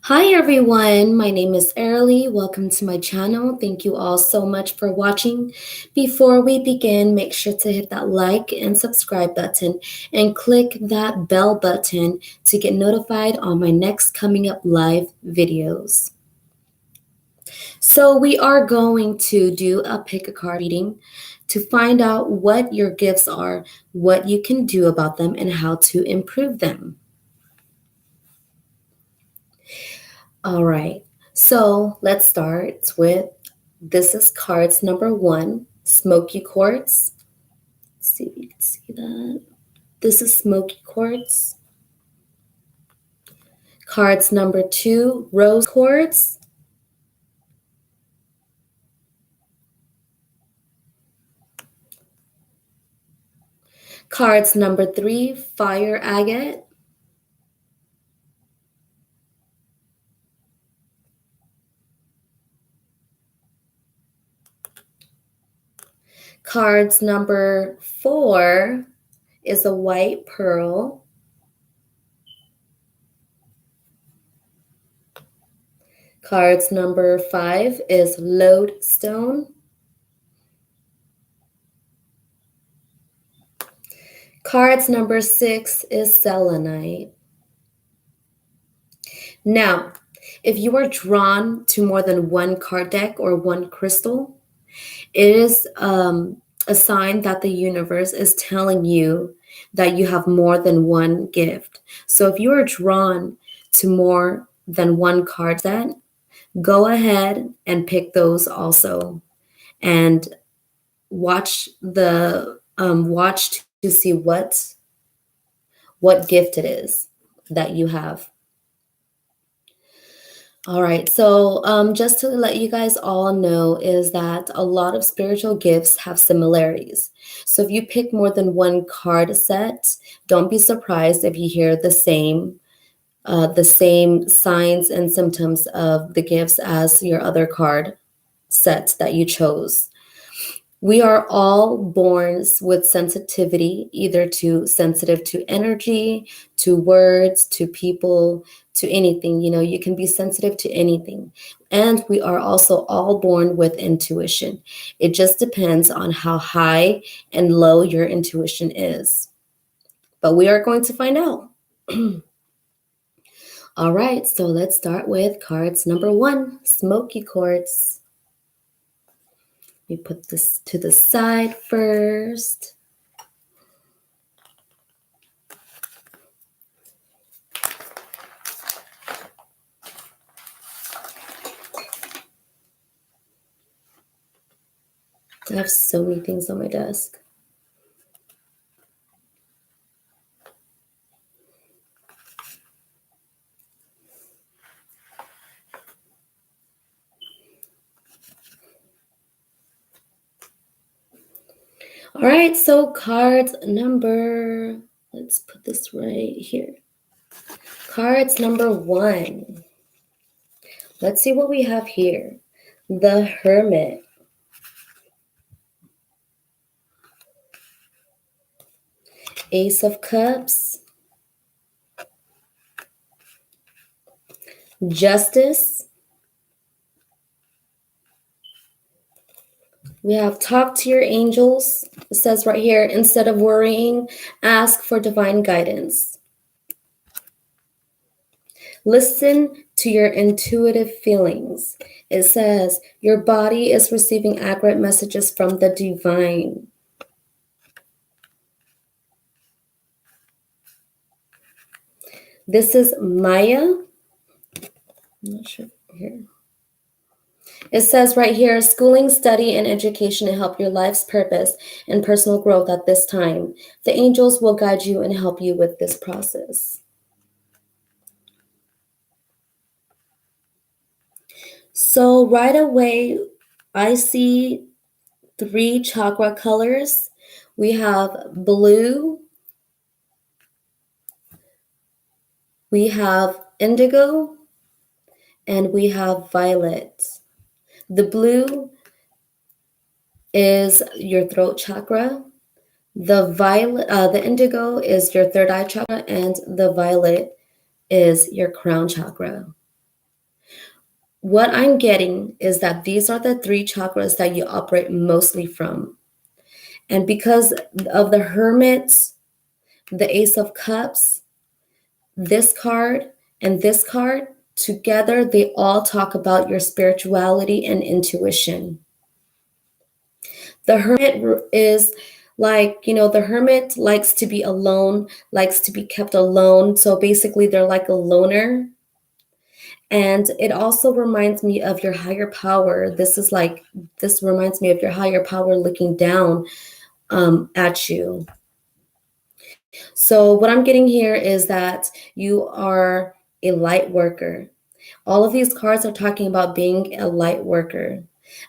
Hi everyone, my name is Arili. Welcome to my channel. Thank you all so much for watching. Before we begin, make sure to hit that like and subscribe button and click that bell button to get notified on my next coming up live videos. So we are going to do a pick a card reading to find out what your gifts are, what you can do about them, and how to improve them. All right, so let's start with this is cards number 1, smoky quartz. Let's see if you can see that. This is smoky quartz. Cards number 2, rose quartz. Cards number 3, fire agate. Cards number 4 is a white pearl. Cards number 5 is lodestone. Cards number 6 is selenite. Now, if you are drawn to more than one card deck or one crystal, it is a sign that the universe is telling you that you have more than one gift. So if you are drawn to more than one card set, go ahead and pick those also, and watch to see what gift it is that you have. All right, so just to let you guys all know is that a lot of spiritual gifts have similarities. So if you pick more than one card set, don't be surprised if you hear the same signs and symptoms of the gifts as your other card set that you chose. We are all born with sensitivity, either sensitive to energy, to words, to people, to anything. You know, you can be sensitive to anything. And we are also all born with intuition. It just depends on how high and low your intuition is. But we are going to find out. All right, so let's start with cards number 1, smoky quartz. We put this to the side first. I have so many things on my desk. All right, so cards number, let's put this right here. Cards number 1. Let's see what we have here. The Hermit. Ace of Cups. Justice. We have talk to your angels. It says right here, instead of worrying, ask for divine guidance. Listen to your intuitive feelings. It says your body is receiving accurate messages from the divine. This is Maya. I'm not sure here. It says right here, schooling, study, and education to help your life's purpose and personal growth at this time. The angels will guide you and help you with this process. So right away, I see 3 chakra colors. We have blue, we have indigo, and we have violet. The blue is your throat chakra. The indigo is your third eye chakra, and the violet is your crown chakra. what I'm getting is that these are the three chakras that you operate mostly from. And because of the Hermit, the Ace of Cups, this card, and this card, together they all talk about your spirituality and intuition. The Hermit is like, the Hermit likes to be alone, likes to be kept alone. So basically, they're like a loner. And it also reminds me of your higher power. This reminds me of your higher power looking down at you. So, what I'm getting here is that you are a light worker. All of these cards are talking about being a light worker.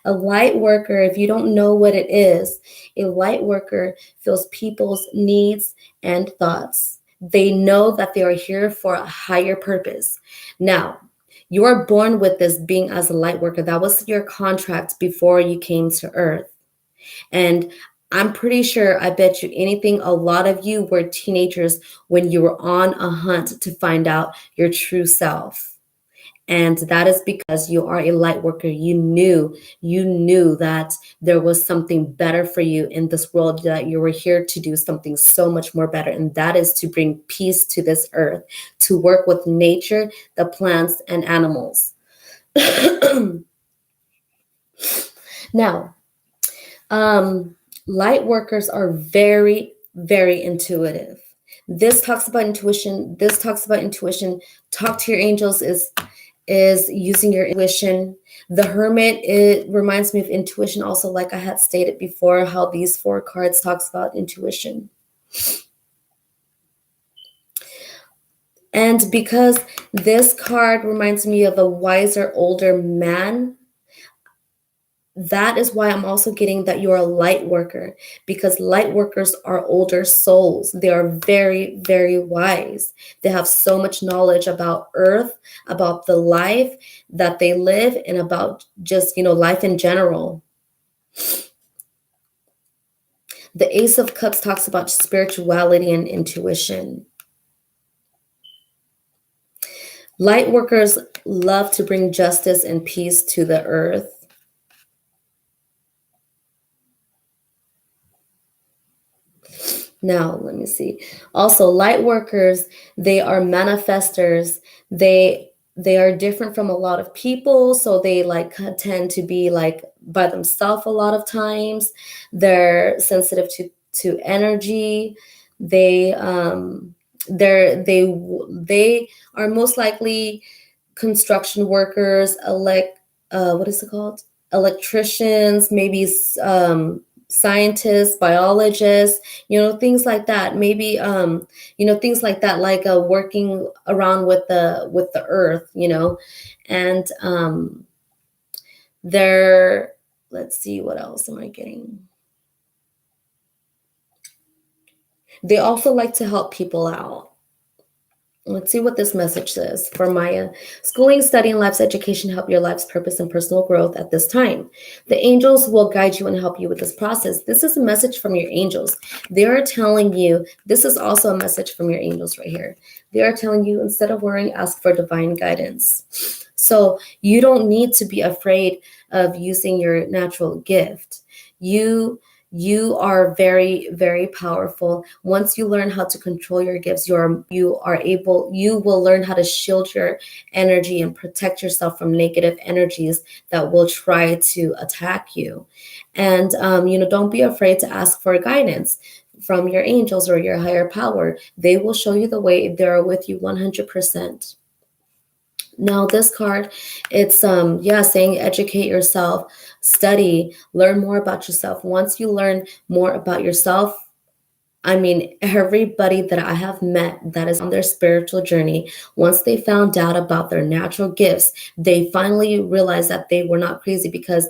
A light worker, if you don't know what it is, a light worker feels people's needs and thoughts. They know that they are here for a higher purpose. Now, you are born with this being as a light worker. That was your contract before you came to Earth. And I'm pretty sure, I bet you anything, a lot of you were teenagers when you were on a hunt to find out your true self. And that is because you are a light worker. You knew that there was something better for you in this world, that you were here to do something so much more better. And that is to bring peace to this earth, to work with nature, the plants and animals. Now, light workers are very, very intuitive. This talks about intuition. This talks about intuition. Talk to your angels is using your intuition. The Hermit, it reminds me of intuition also, like I had stated before, how these 4 cards talks about intuition. And because this card reminds me of a wiser, older man, that is why I'm also getting that you're a light worker, because light workers are older souls. They are very, very wise. They have so much knowledge about Earth, about the life that they live, and about just, life in general. The Ace of Cups talks about spirituality and intuition. Light workers love to bring justice and peace to the earth. Now, let me see. Also, light workers, they are manifestors. They are different from a lot of people, so they tend to be by themselves a lot of times. They're sensitive to energy. They are most likely construction workers, what is it called? Electricians, maybe scientists, biologists, things like that. Maybe things like that, working around with the earth, and they're, let's see, what else am I getting? They also like to help people out. Let's see what this message says for Maya. Schooling, studying, life's education help your life's purpose and personal growth at this time. The angels will guide you and help you with this process. This is a message from your angels. They are telling you, this is also a message from your angels right here. They are telling you, instead of worrying, ask for divine guidance. So you don't need to be afraid of using your natural gift. You are very, very powerful. Once you learn how to control your gifts, you will learn how to shield your energy and protect yourself from negative energies that will try to attack you. And, don't be afraid to ask for guidance from your angels or your higher power. They will show you the way. They're with you 100%. Now, this card, it's saying educate yourself, study, learn more about yourself. Once you learn more about yourself, everybody that I have met that is on their spiritual journey, once they found out about their natural gifts, they finally realized that they were not crazy, because,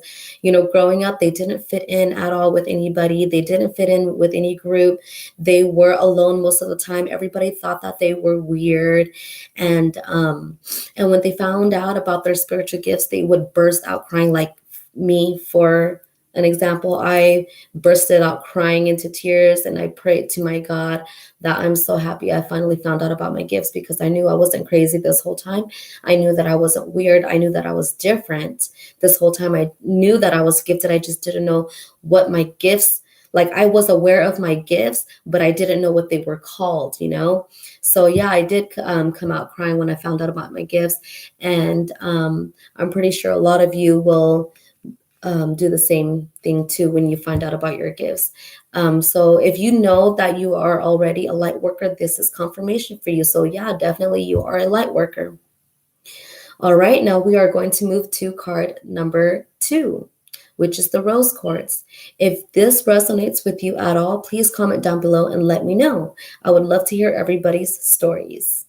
growing up, they didn't fit in at all with anybody. They didn't fit in with any group. They were alone most of the time. Everybody thought that they were weird. And when they found out about their spiritual gifts, they would burst out crying like me for an example, I bursted out crying into tears and I prayed to my God that I'm so happy I finally found out about my gifts, because I knew I wasn't crazy this whole time. I knew that I wasn't weird. I knew that I was different this whole time. I knew that I was gifted. I just didn't know what my gifts, like I was aware of my gifts, but I didn't know what they were called, you know? So yeah, I did come out crying when I found out about my gifts. And I'm pretty sure a lot of you will do the same thing too when you find out about your gifts. So if you know that you are already a light worker, this is confirmation for you. So yeah, definitely you are a light worker. All right, now we are going to move to card number 2, which is the rose quartz. If this resonates with you at all, please comment down below and let me know. I would love to hear everybody's stories.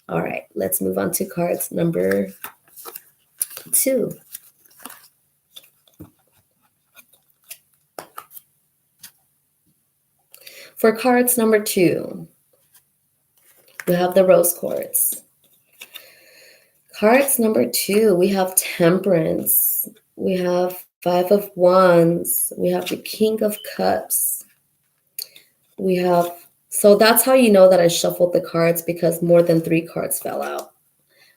All right, let's move on to cards number 2. For cards number 2, we have the rose quartz. Cards number 2, we have temperance. We have 5 of wands. We have the king of cups. We have, so that's how you know that I shuffled the cards, because more than 3 cards fell out.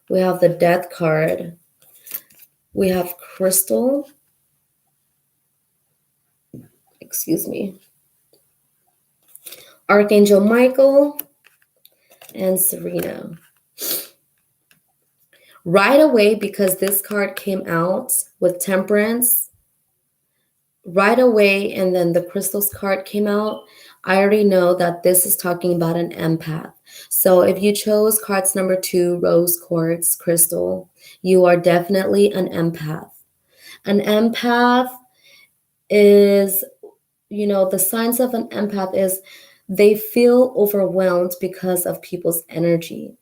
We have the death card. We have crystal. Excuse me. Archangel Michael and Serena. Right away, because this card came out with temperance, right away, and then the crystals card came out, I already know that this is talking about an empath. So if you chose cards number 2, rose quartz, crystal, you are definitely an empath. An empath is, you know, the signs of an empath is they feel overwhelmed because of people's energy.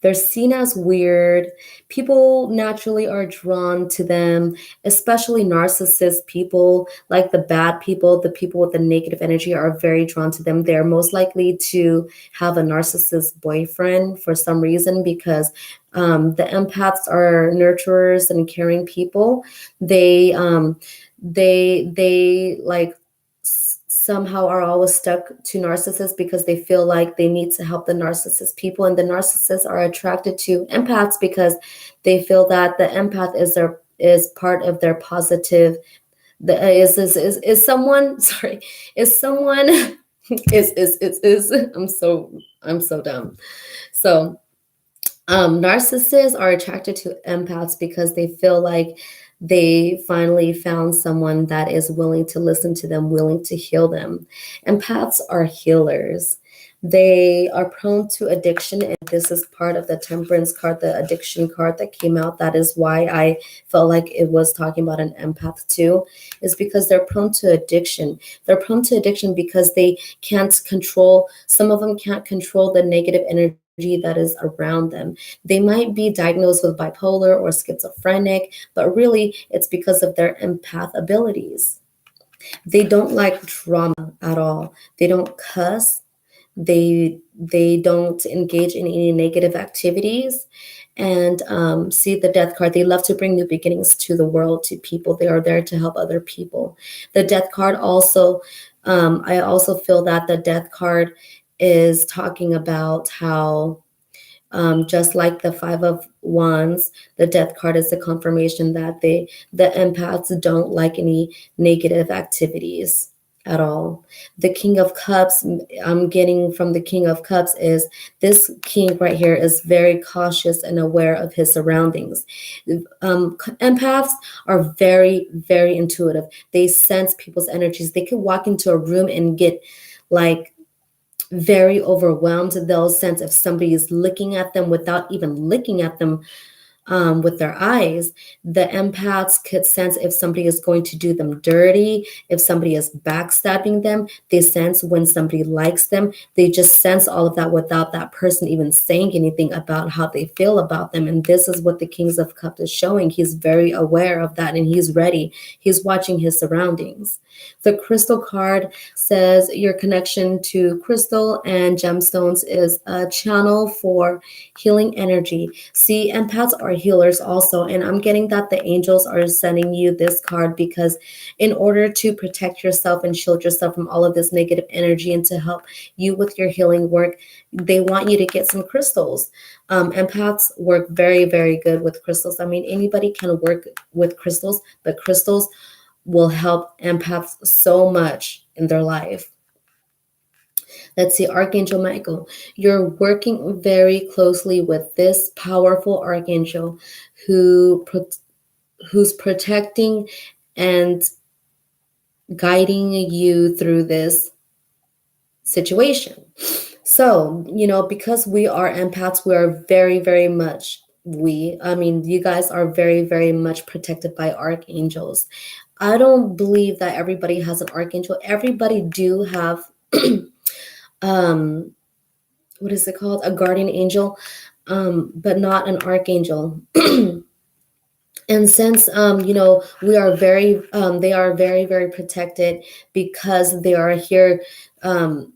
They're seen as weird. People naturally are drawn to them, especially narcissist people, like the bad people, the people with the negative energy are very drawn to them. They're most likely to have a narcissist boyfriend for some reason, because the empaths are nurturers and caring people. They like somehow are always stuck to narcissists because they feel like they need to help the narcissist people, and the narcissists are attracted to empaths because they feel that the empath is part of their positive. Is someone sorry is someone is I'm so dumb. So narcissists are attracted to empaths because they feel like they finally found someone that is willing to listen to them, willing to heal them. Empaths are healers. They are prone to addiction, and this is part of the temperance card, the addiction card that came out. That is why I felt like it was talking about an empath too, is because they're prone to addiction. They're prone to addiction because they can't control, some of them can't control the negative energy that is around them. They might be diagnosed with bipolar or schizophrenic, but really it's because of their empath abilities. They don't like drama at all. They don't cuss. They don't engage in any negative activities. And see the death card. They love to bring new beginnings to the world, to people. They are there to help other people. The death card also, I also feel that the death card is talking about how just like the 5 of wands, the death card is a confirmation that the empaths don't like any negative activities at all. The king of cups, I'm getting from the king of cups, is this king right here is very cautious and aware of his surroundings. Empaths are very, very intuitive. They sense people's energies. They could walk into a room and get like very overwhelmed. They'll sense if somebody is looking at them without even looking at them with their eyes. The empaths could sense if somebody is going to do them dirty, if somebody is backstabbing them. They sense when somebody likes them. They just sense all of that without that person even saying anything about how they feel about them. And this is what the Kings of Cups is showing. He's very aware of that and he's ready. He's watching his surroundings. The crystal card says your connection to crystal and gemstones is a channel for healing energy. See, empaths are healers also. And I'm getting that the angels are sending you this card because in order to protect yourself and shield yourself from all of this negative energy and to help you with your healing work, they want you to get some crystals. Empaths work very, very good with crystals. I mean, anybody can work with crystals, but crystals will help empaths so much in their life. Let's see, Archangel Michael. You're working very closely with this powerful archangel who's protecting and guiding you through this situation. So, because we are empaths, we are very, very much, you guys are very, very much protected by archangels. I don't believe that everybody has an archangel. Everybody do have, um, what is it called? A guardian angel, but not an archangel. And since we are they are very, very protected because um,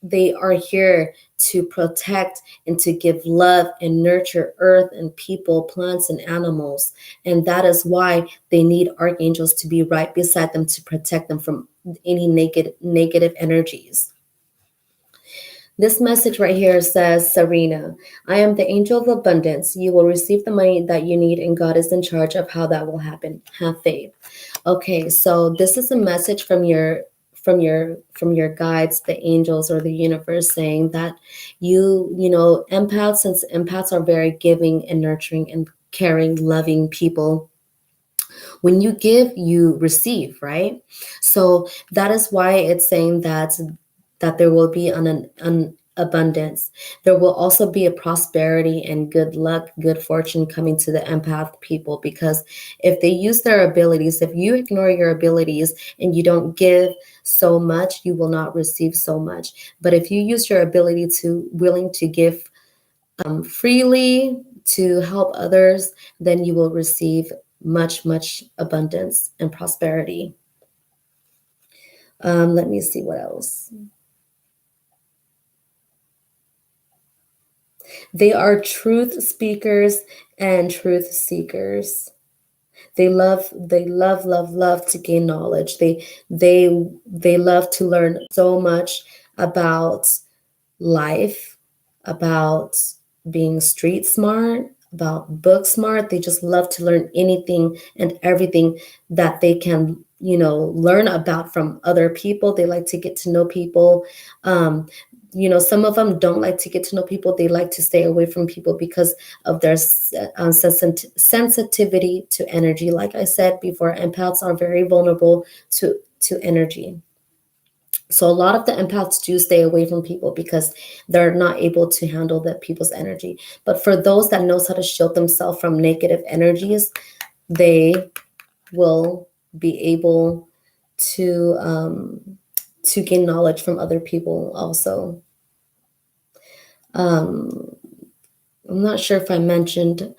they are here to protect and to give love and nurture earth and people, plants and animals. And that is why they need archangels to be right beside them to protect them from any negative energies. This message right here says, Serena, I am the angel of abundance. You will receive the money that you need, and God is in charge of how that will happen. Have faith. Okay, so this is a message from your guides, the angels or the universe, saying that empaths, since empaths are very giving and nurturing and caring, loving people. When you give, you receive, right? So that is why it's saying that there will be an abundance. There will also be a prosperity and good luck, good fortune coming to the empath people, because if they use their abilities, if you ignore your abilities and you don't give so much, you will not receive so much. But if you use your ability to willing to give freely to help others, then you will receive much, much abundance and prosperity. Let me see what else. They are truth speakers and truth seekers. They love to gain knowledge. They love to learn so much about life, about being street smart, about book smart. They just love to learn anything and everything that they can, learn about from other people. They like to get to know people. Some of them don't like to get to know people. They like to stay away from people because of their sensitivity to energy. Like I said before, empaths are very vulnerable to energy. So a lot of the empaths do stay away from people because they're not able to handle the people's energy. But for those that knows how to shield themselves from negative energies, they will be able to gain knowledge from other people also. I'm not sure if I mentioned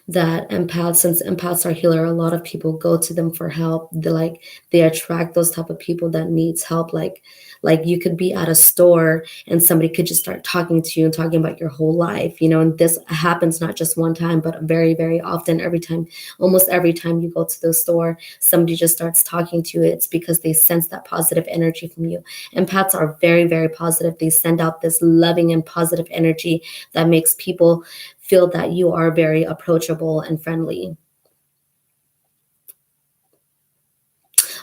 that since empaths are healer, a lot of people go to them for help. They attract those type of people that needs help. Like you could be at a store and somebody could just start talking to you and talking about your whole life, and this happens not just one time, but very, very often. Almost every time you go to the store, somebody just starts talking to you. It's because they sense that positive energy from you. Empaths are very, very positive. They send out this loving and positive energy that makes people feel that you are very approachable and friendly.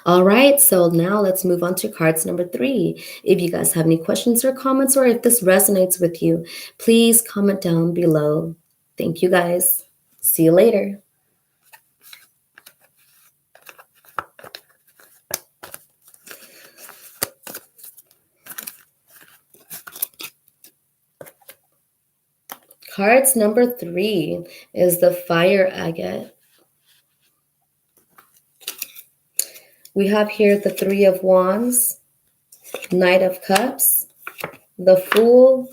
All right, so now let's move on to cards number 3. If you guys have any questions or comments, or if this resonates with you, please comment down below. Thank you guys. See you later. Cards number 3 is the fire agate. We have here the 3 of Wands, Knight of Cups, the Fool,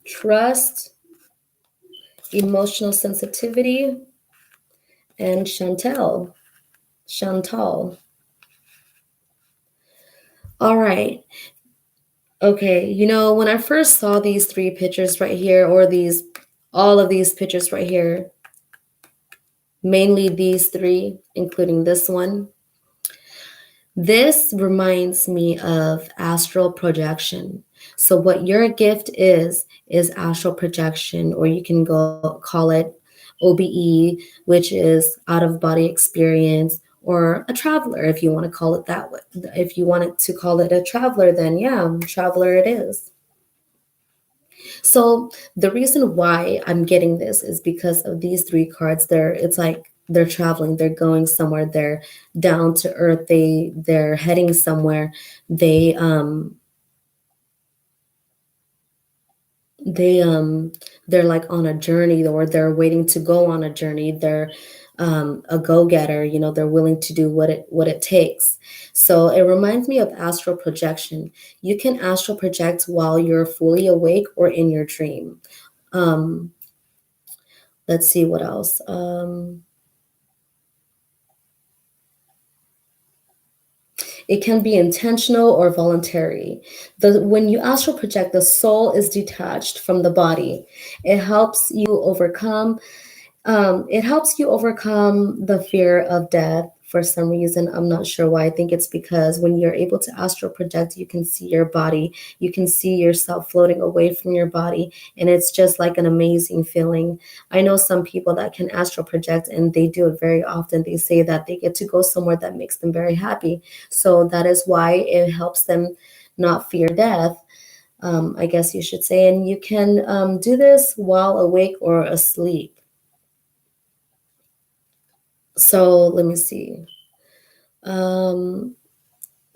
Trust, Emotional Sensitivity, and Chantal. All right. Okay, when I first saw these 3 pictures right here, or all of these pictures right here, mainly these three, including this one. This reminds me of astral projection. So, what your gift is astral projection, or you can go call it OBE, which is out of body experience, or a traveler, if you want to call it that way. If you wanted to call it a traveler, then yeah, traveler it is. So the reason why I'm getting this is because of these three cards. It's like they're traveling, they're going somewhere, they're down to earth, they're heading somewhere. They they um they're like on a journey, or they're waiting to go on a journey. They're a go-getter, they're willing to do what it takes. So it reminds me of astral projection. You can astral project while you're fully awake or in your dream. um let's see what else. It can be intentional or voluntary. When you astral project, the soul is detached from the body. It helps you overcome the fear of death for some reason. I'm not sure why. I think it's because when you're able to astral project, you can see your body, you can see yourself floating away from your body, and it's just like an amazing feeling. I know some people that can astral project, and they do it very often. They say that they get to go somewhere that makes them very happy. So that is why it helps them not fear death. I guess you should say. And you can do this while awake or asleep. So let me see. Um,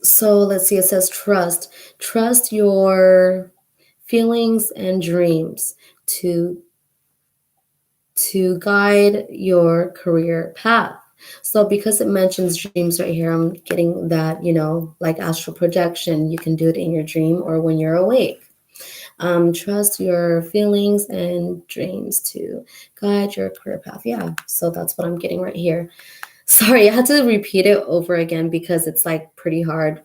so let's see. It says trust. Trust your feelings and dreams to to guide your career path. So because it mentions dreams right here, I'm getting that, like astral projection, you can do it in your dream or when you're awake. Trust your feelings and dreams to guide your career path. Yeah, so that's what I'm getting right here. Sorry, I had to repeat it over again because it's like pretty hard,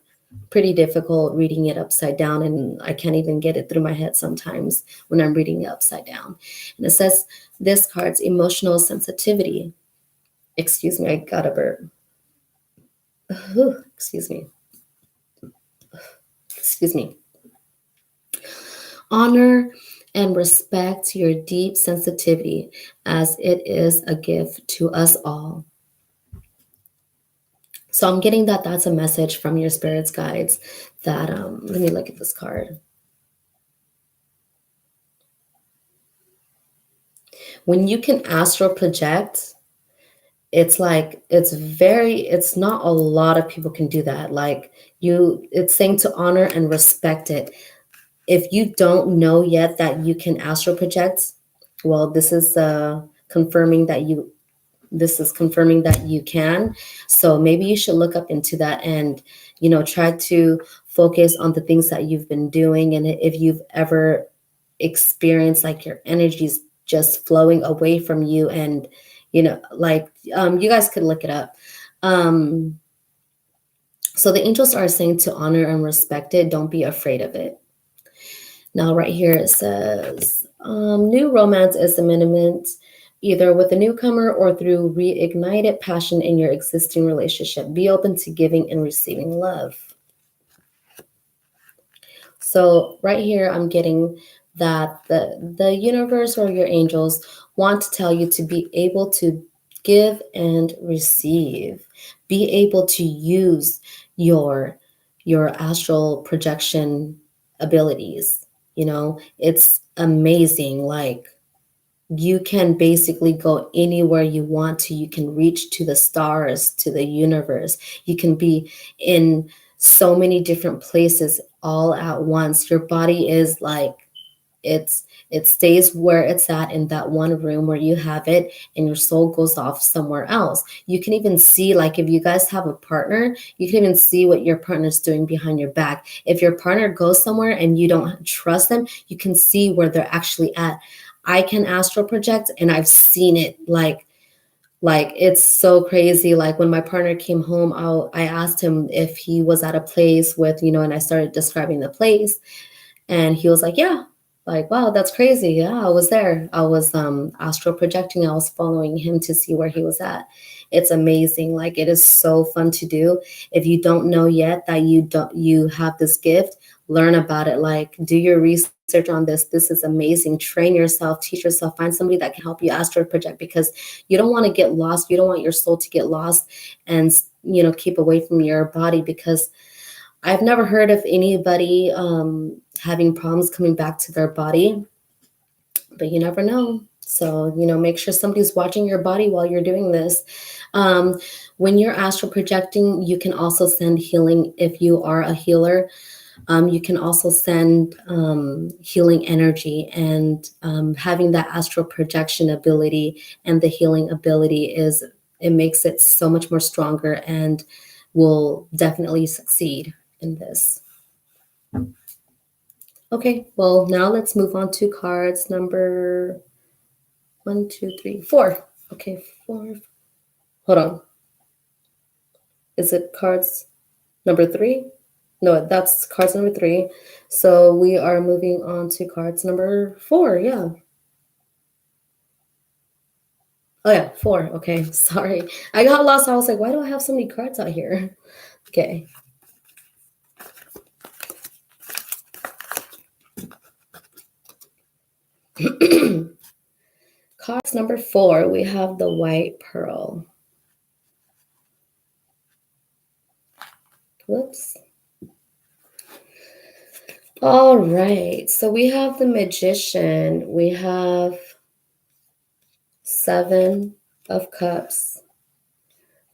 pretty difficult reading it upside down, and I can't even get it through my head sometimes when I'm reading it upside down. And it says this card's emotional sensitivity. Excuse me, I got a burp. Excuse me. Excuse me. Honor and respect your deep sensitivity as it is a gift to us all. So I'm getting that that's a message from your spirits guides that let me look at this card. When you can astral project, it's like it's not a lot of people can do that. Like it's saying to honor and respect it. If you don't know yet that you can astral project, well, confirming that you confirming that you can. So maybe you should look up into that and, try to focus on the things that you've been doing. And if you've ever experienced like your energies just flowing away from you, and, like you guys could look it up. So the angels are saying to honor and respect it. Don't be afraid of it. Now, right here it says, new romance is imminent, either with a newcomer or through reignited passion in your existing relationship. Be open to giving and receiving love. So right here, I'm getting that the universe or your angels want to tell you to be able to give and receive. Be able to use your astral projection abilities. It's amazing. Like, you can basically go anywhere you want to. You can reach to the stars, to the universe. You can be in so many different places all at once. Your body is like, it stays where it's at in that one room where you have it, and your soul goes off somewhere else. You can even see, like, if you guys have a partner, you can even see what your partner's doing behind your back. If your partner goes somewhere and you don't trust them, you can see where they're actually at. I can astral project, and I've seen it. Like it's so crazy. Like when my partner came home, I asked him if he was at a place with, and I started describing the place, and he was like, yeah. Like, wow, that's crazy. Yeah, I was there. I was astral projecting. I was following him to see where he was at. It's amazing. Like, it is so fun to do. If you don't know yet that you have this gift, learn about it. Like, do your research on this. This is amazing. Train yourself, teach yourself, find somebody that can help you astral project, because you don't want to get lost. You don't want your soul to get lost and keep away from your body, because I've never heard of anybody having problems coming back to their body, but you never know. So, make sure somebody's watching your body while you're doing this. Um, when you're astral projecting, you can also send healing if you are a healer. You can also send healing energy, and having that astral projection ability and the healing ability it makes it so much more stronger, and will definitely succeed in this. Okay, well, now let's move on to cards number 4. Okay, 4. Hold on. Is it cards number 3? No, that's cards number 3. So we are moving on to cards number 4. Yeah. Oh, yeah, 4. Okay, sorry. I got lost. I was like, why do I have so many cards out here? Okay. Cards number 4, we have the white pearl. Whoops. All right, so we have the Magician. We have 7 of Cups.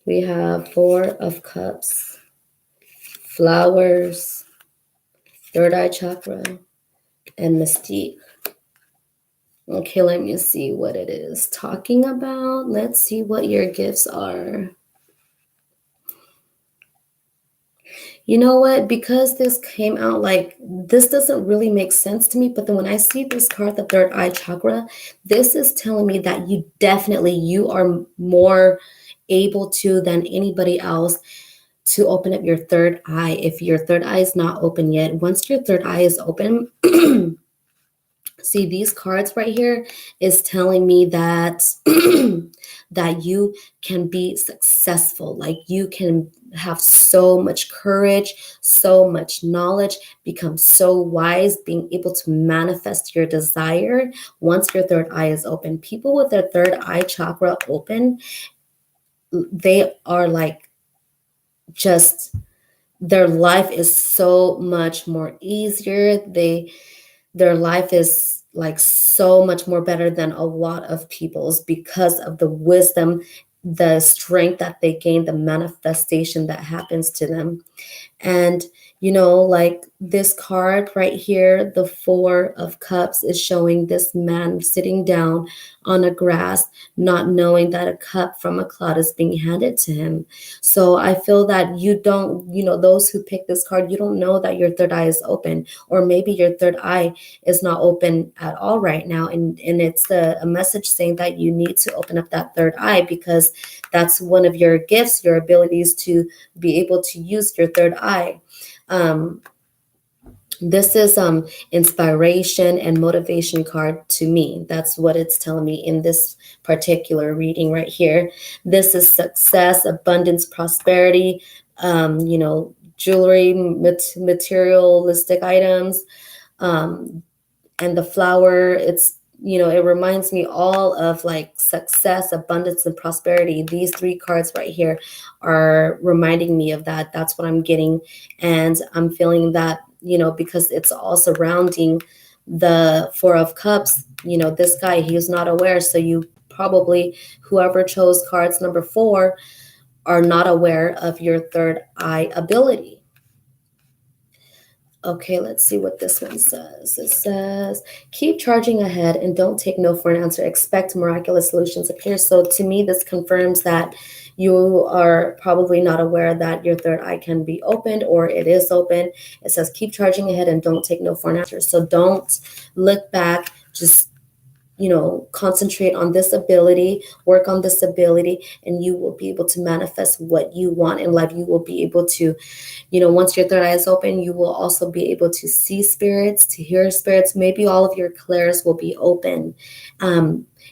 We have 4 of Cups. Flowers, third eye chakra, and Mystique. Okay, let me see what it is talking about. Let's see what your gifts are. You know what? Because this came out like, this doesn't really make sense to me. But then when I see this card, the third eye chakra, this is telling me that you are more able to than anybody else to open up your third eye. If your third eye is not open yet, once your third eye is open, see, these cards right here is telling me that that you can be successful. Like, you can have so much courage, so much knowledge, become so wise, being able to manifest your desire once your third eye is open. People with their third eye chakra open, they are like, just, their life is so much more easier. Their life is like so much more better than a lot of people's, because of the wisdom, the strength that they gain, the manifestation that happens to them. And, like this card right here, the 4 of Cups, is showing this man sitting down on a grass, not knowing that a cup from a cloud is being handed to him. So I feel that you don't, those who pick this card, you don't know that your third eye is open, or maybe your third eye is not open at all right now. And it's a message saying that you need to open up that third eye, because that's one of your gifts, your abilities to be able to use your third eye. This is inspiration and motivation card to me. That's what it's telling me in this particular reading right here. This is success, abundance, prosperity, jewelry, materialistic items, and the flower. It reminds me all of like success, abundance, and prosperity. These 3 cards right here are reminding me of that. That's what I'm getting. And I'm feeling that, because it's all surrounding the 4 of Cups. This guy, he's not aware. So you probably, whoever chose cards number 4, are not aware of your third eye ability. Okay, let's see what this one says. It says, keep charging ahead and don't take no for an answer. Expect miraculous solutions appear. So to me, this confirms that you are probably not aware that your third eye can be opened, or it is open. It says, keep charging ahead and don't take no for an answer. So don't look back. Just, concentrate on this ability, work on this ability, and you will be able to manifest what you want in life. You will be able to, once your third eye is open, you will also be able to see spirits, to hear spirits. Maybe all of your clairs will be open.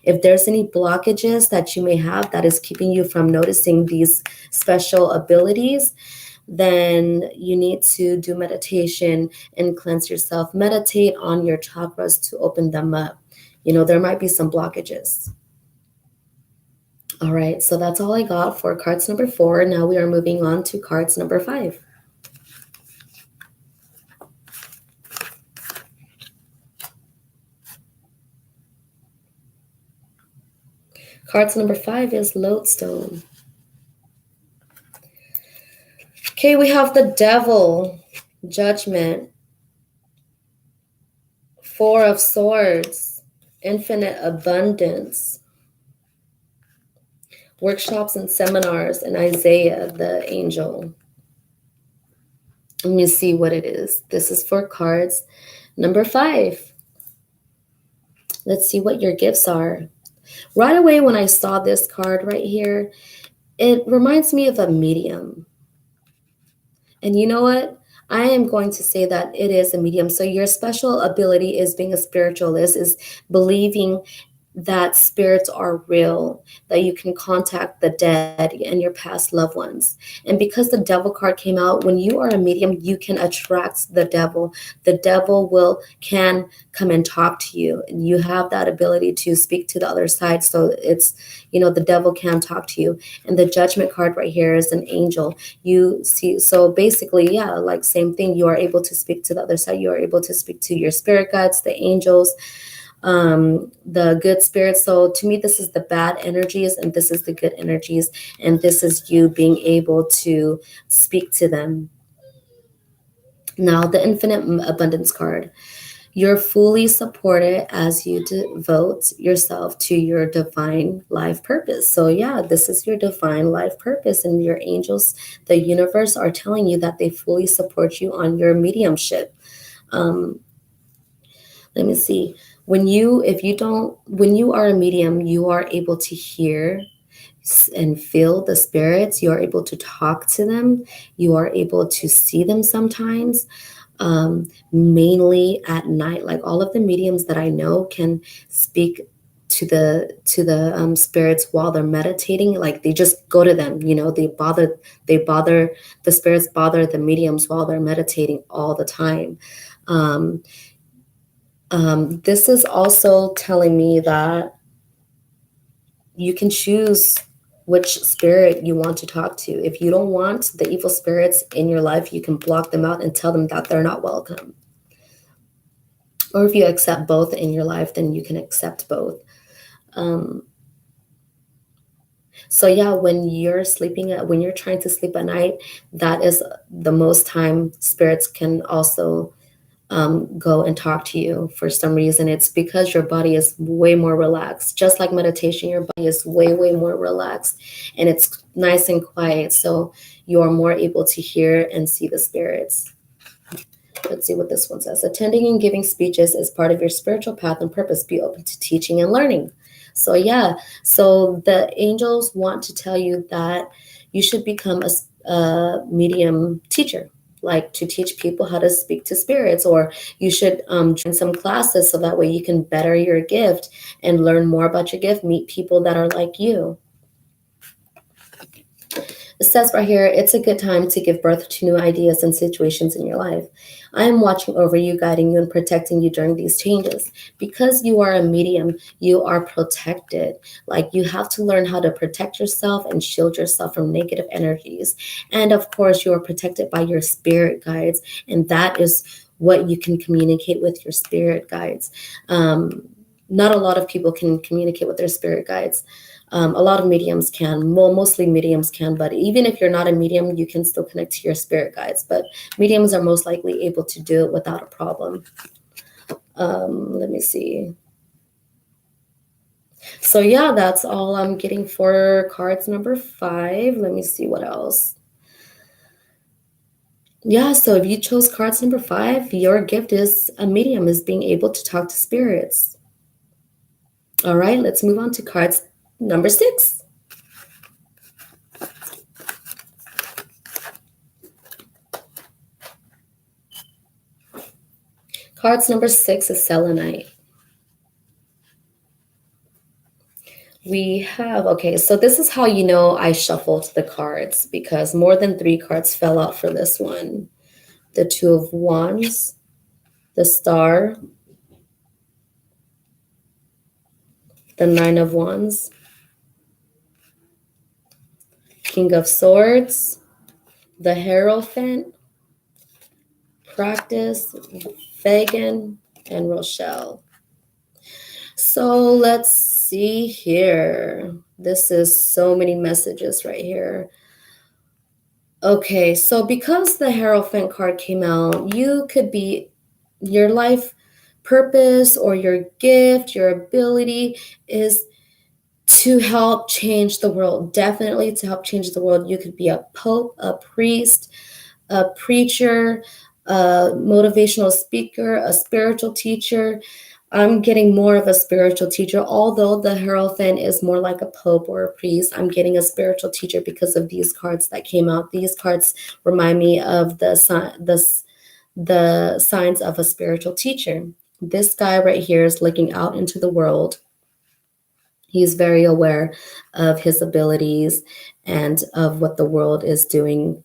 If there's any blockages that you may have that is keeping you from noticing these special abilities, then you need to do meditation and cleanse yourself. Meditate on your chakras to open them up. There might be some blockages. All right, so that's all I got for cards number 4. Now we are moving on to cards number 5. Cards number 5 is lodestone. Okay, we have the Devil, Judgment, 4 of Swords, Infinite Abundance, workshops and seminars, and Isaiah, the angel. Let me see what it is. This is for cards number 5. Let's see what your gifts are. Right away when I saw this card right here, it reminds me of a medium. And you know what? I am going to say that it is a medium. So your special ability is being a spiritualist, is believing that spirits are real, that you can contact the dead and your past loved ones. And because the Devil card came out, when you are a medium, you can attract the devil. The devil can come and talk to you, and you have that ability to speak to the other side. So it's, the devil can talk to you. And the Judgment card right here is an angel. You see, so basically, yeah, like same thing. You are able to speak to the other side. You are able to speak to your spirit guides, the angels, the good spirits. So to me, this is the bad energies and this is the good energies, and this is you being able to speak to them. Now the Infinite Abundance card. You're fully supported as you devote yourself to your divine life purpose. So yeah, this is your divine life purpose, and your angels, the universe, are telling you that they fully support you on your mediumship. Let me see. When you are a medium, you are able to hear and feel the spirits. You are able to talk to them. You are able to see them sometimes, mainly at night. Like all of the mediums that I know can speak to the spirits while they're meditating. Like they just go to them. The spirits bother the mediums while they're meditating all the time. This is also telling me that you can choose which spirit you want to talk to. If you don't want the evil spirits in your life, you can block them out and tell them that they're not welcome. Or if you accept both in your life, then you can accept both. So yeah, when you're trying to sleep at night, that is the most time spirits can also go and talk to you. For some reason, it's because your body is way more relaxed. Just like meditation, your body is way, way more relaxed, and it's nice and quiet. So you are more able to hear and see the spirits. Let's see what this one says. Attending and giving speeches is part of your spiritual path and purpose. Be open to teaching and learning. So yeah, so the angels want to tell you that you should become a medium teacher, like to teach people how to speak to spirits, or you should join some classes so that way you can better your gift and learn more about your gift, meet people that are like you. It says right here, it's a good time to give birth to new ideas and situations in your life. I am watching over you, guiding you, and protecting you during these changes. Because you are a medium, you are protected. Like you have to learn how to protect yourself and shield yourself from negative energies. And of course, you are protected by your spirit guides. And that is what you can communicate with your spirit guides. Not a lot of people can communicate with their spirit guides. A lot of mediums can, well, mostly mediums can, but even if you're not a medium, you can still connect to your spirit guides. But mediums are most likely able to do it without a problem. Let me see. So yeah, that's all I'm getting for cards number 5. Let me see what else. Yeah, so if you chose cards number 5, your gift is a medium, is being able to talk to spirits. All right, let's move on to cards number 6. Cards number 6 is Selenite. We have, okay, so this is how you know I shuffled the cards, because more than 3 cards fell out for this one. The Two of Wands, the Star, the Nine of Wands, King of Swords, the Hierophant, Practice, Fagin, and Rochelle. So let's see here. This is so many messages right here. Okay, so because the Hierophant card came out, you could be your life purpose or your gift, your ability is to help change the world. Definitely to help change the world. You could be a pope, a priest, a preacher, a motivational speaker, a spiritual teacher. I'm getting more of a spiritual teacher, although the Hierophant is more like a pope or a priest. I'm getting a spiritual teacher because of these cards that came out. These cards remind me of the signs of a spiritual teacher. This guy right here is looking out into the world. He's very aware of his abilities and of what the world is doing.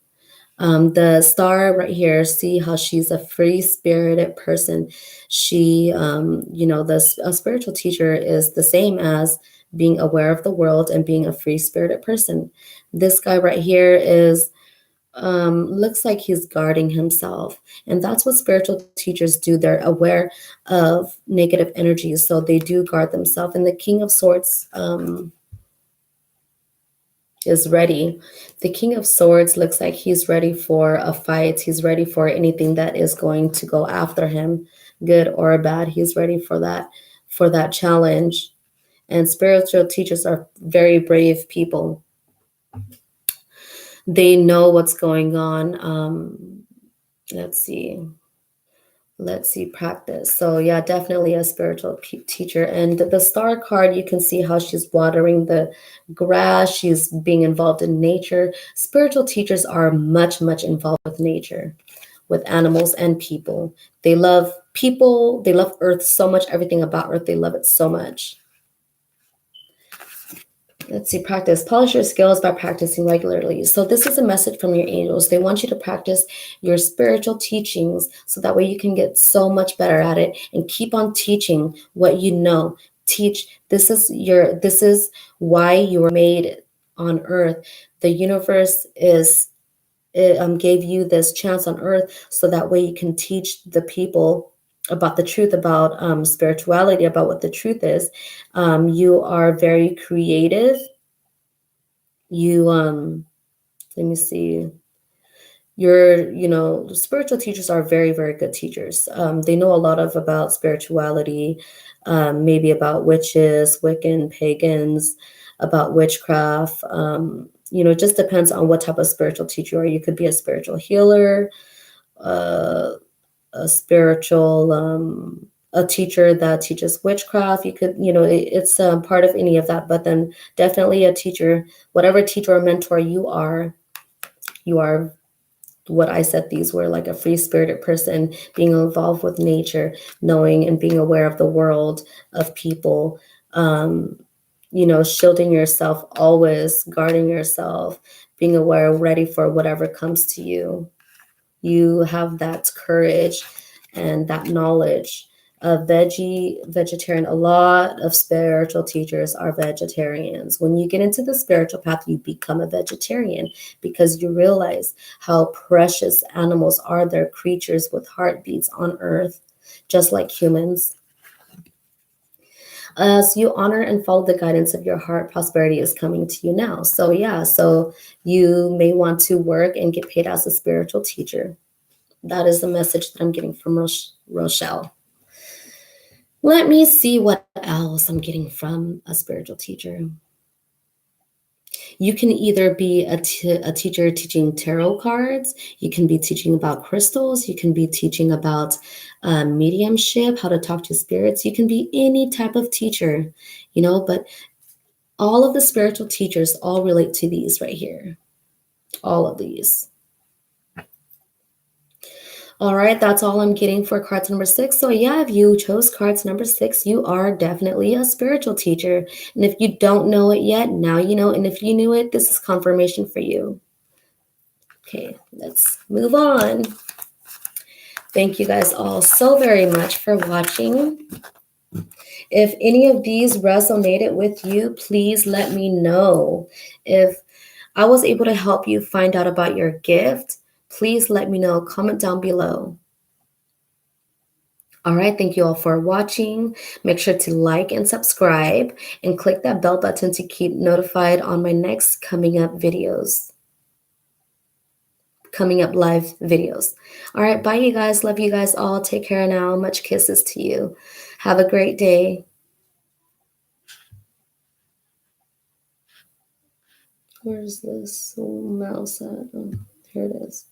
The Star right here, see how she's a free-spirited person. She, a spiritual teacher is the same as being aware of the world and being a free-spirited person. This guy right here is looks like he's guarding himself. And that's what spiritual teachers do. They're aware of negative energies, so they do guard themselves. And the King of Swords is ready. The King of Swords looks like he's ready for a fight. He's ready for anything that is going to go after him, good or bad. He's ready for that challenge. And spiritual teachers are very brave people. They know what's going on. Let's see, practice. So yeah, definitely a spiritual teacher. And the Star card, you can see how she's watering the grass. She's being involved in nature. Spiritual teachers are much involved with nature, with animals and people. They love people. They love earth so much. Everything about earth, they love it so much. Let's see, practice. Polish your skills by practicing regularly. So this is a message from your angels. They want you to practice your spiritual teachings so that way you can get so much better at it and keep on teaching what you know. Teach. This is why you were made on earth. The universe gave you this chance on earth so that way you can teach the people about the truth, about spirituality, about what the truth is. You are very creative. You, let me see. Spiritual teachers are very good teachers. They know a lot about spirituality, maybe about witches, Wiccan, pagans, about witchcraft. It just depends on what type of spiritual teacher you are. You could be a spiritual healer, a spiritual a teacher that teaches witchcraft. You could, it's part of any of that, but then definitely a teacher, whatever teacher or mentor you are what I said. These were like a free-spirited person, being involved with nature, knowing and being aware of the world, of people, shielding yourself, always guarding yourself, being aware, ready for whatever comes to you. You have that courage and that knowledge. Vegetarian, a lot of spiritual teachers are vegetarians. When you get into the spiritual path, you become a vegetarian because you realize how precious animals are. They're creatures with heartbeats on earth, just like humans. As you honor and follow the guidance of your heart, prosperity is coming to you now. So you may want to work and get paid as a spiritual teacher. That is the message that I'm getting from Rochelle. Let me see what else I'm getting from a spiritual teacher. You can either be a teacher teaching tarot cards, you can be teaching about crystals, you can be teaching about mediumship, how to talk to spirits. You can be any type of teacher, but all of the spiritual teachers all relate to these right here. All of these. All right, that's all I'm getting for cards number 6. So yeah, if you chose cards number 6, you are definitely a spiritual teacher. And if you don't know it yet, now you know. And if you knew it, this is confirmation for you. Okay, let's move on. Thank you guys all so very much for watching. If any of these resonated with you, please let me know. If I was able to help you find out about your gift, please let me know. Comment down below. All right, thank you all for watching. Make sure to like and subscribe and click that bell button to keep notified on my next coming up live videos. All right, bye you guys. Love you guys all. Take care now. Much kisses to you. Have a great day. Where's this mouse at? Oh, here it is.